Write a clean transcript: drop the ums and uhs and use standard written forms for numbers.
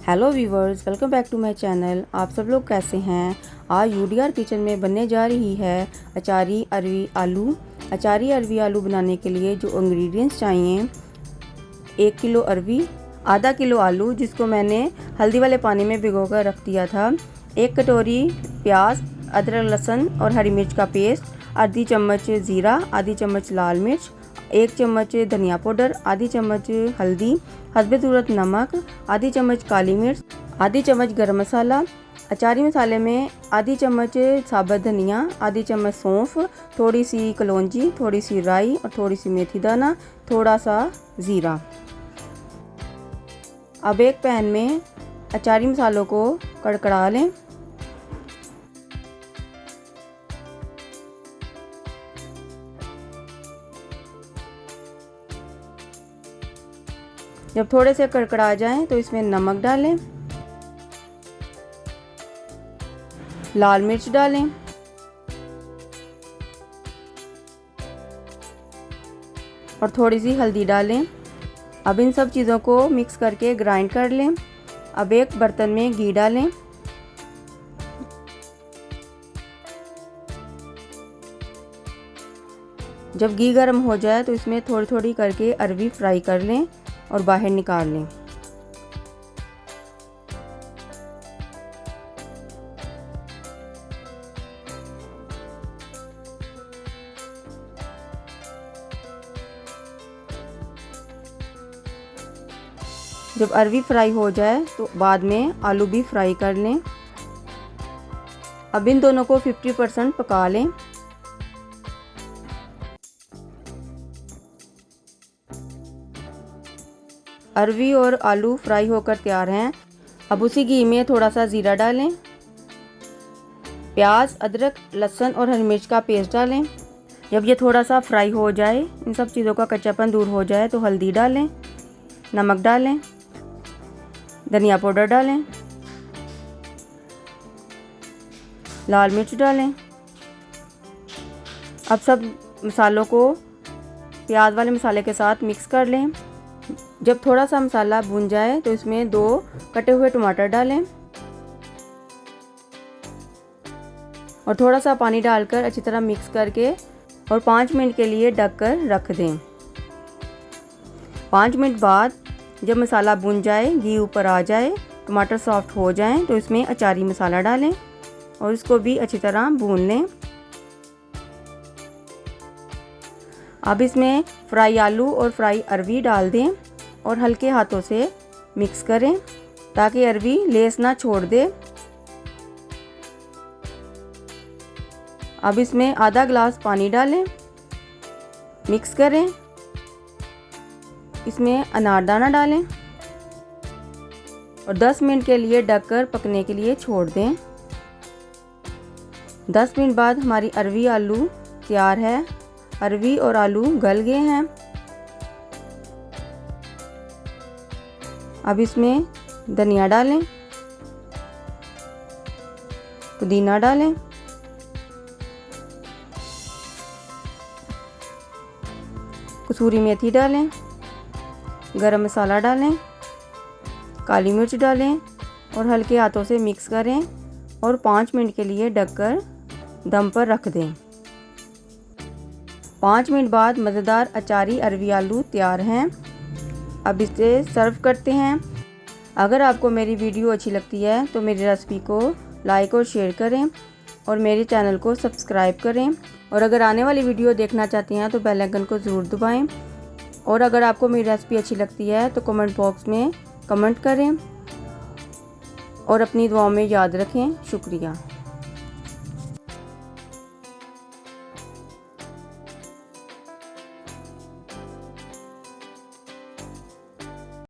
Hello viewers, welcome back to my channel. आप सब लोग कैसे हैं। आज यूडीआर किचन में बनने जा रही है अचारी अरवी आलू। अचारी अरवी आलू बनाने के लिए जो इंग्रेडिएंट्स चाहिए, 1 किलो अरवी, आधा किलो आलू जिसको मैंने हल्दी वाले पानी में भिगोकर रख दिया था, 1 कटोरी प्याज, अदरक लहसुन और हरी मिर्च का पेस्ट, आधी चम्मच ज़ीरा, आधी चम्मच लाल मिर्च, 1 चम्मच धनिया पाउडर, आधी चम्मच हल्दी, हस्बे ज़रूरत नमक, आधी चम्मच काली मिर्च, आधी चम्मच गरम मसाला। अचारी मसाले में आधी चम्मच साबुत धनिया, आधी चम्मच सौंफ, थोड़ी सी कलौंजी, थोड़ी सी राई और थोड़ी सी मेथी दाना, थोड़ा सा ज़ीरा। अब एक पैन में अचारी मसालों को कड़कड़ा लें। जब थोड़े से कड़कड़ा जाएं तो इसमें नमक डालें, लाल मिर्च डालें और थोड़ी सी हल्दी डालें। अब इन सब चीज़ों को मिक्स करके ग्राइंड कर लें। अब एक बर्तन में घी डालें। जब घी गर्म हो जाए तो इसमें थोड़ी थोड़ी करके अरवी फ्राई कर लें और बाहर निकाल लें। जब अरवी फ्राई हो जाए तो बाद में आलू भी फ्राई कर लें। अब इन दोनों को 50% पका लें। अरवी और आलू फ्राई होकर तैयार हैं। अब उसी घी में थोड़ा सा ज़ीरा डालें, प्याज, अदरक, लहसुन और हरी मिर्च का पेस्ट डालें। जब ये थोड़ा सा फ्राई हो जाए, इन सब चीज़ों का कच्चापन दूर हो जाए तो हल्दी डालें, नमक डालें, धनिया पाउडर डालें, लाल मिर्च डालें। अब सब मसालों को प्याज वाले मसाले के साथ मिक्स कर लें। जब थोड़ा सा मसाला भून जाए तो इसमें 2 कटे हुए टमाटर डालें और थोड़ा सा पानी डालकर अच्छी तरह मिक्स करके और 5 मिनट के लिए ढककर रख दें। 5 मिनट बाद जब मसाला भून जाए, घी ऊपर आ जाए, टमाटर सॉफ्ट हो जाएं तो इसमें अचारी मसाला डालें और इसको भी अच्छी तरह भून लें। अब इसमें फ्राई आलू और फ्राई अरवी डाल दें और हल्के हाथों से मिक्स करें ताकि अरवी लेस ना छोड़ दे। अब इसमें आधा ग्लास पानी डालें, मिक्स करें। इसमें अनारदाना डालें और 10 मिनट के लिए ढककर पकने के लिए छोड़ दें। 10 मिनट बाद हमारी अरवी आलू तैयार है। अरवी और आलू गल गए हैं। अब इसमें धनिया डालें, पुदीना डालें, कसूरी मेथी डालें, गरम मसाला डालें, काली मिर्च डालें और हल्के हाथों से मिक्स करें और 5 मिनट के लिए ढककर दम पर रख दें। 5 मिनट बाद मज़ेदार अचारी अरवी आलू तैयार हैं। अब इसे सर्व करते हैं। अगर आपको मेरी वीडियो अच्छी लगती है तो मेरी रेसिपी को लाइक और शेयर करें और मेरे चैनल को सब्सक्राइब करें। और अगर आने वाली वीडियो देखना चाहते हैं तो बेल आइकन को ज़रूर दबाएं। और अगर आपको मेरी रेसिपी अच्छी लगती है तो कमेंट बॉक्स में कमेंट करें और अपनी दुआओं में याद रखें। शुक्रिया।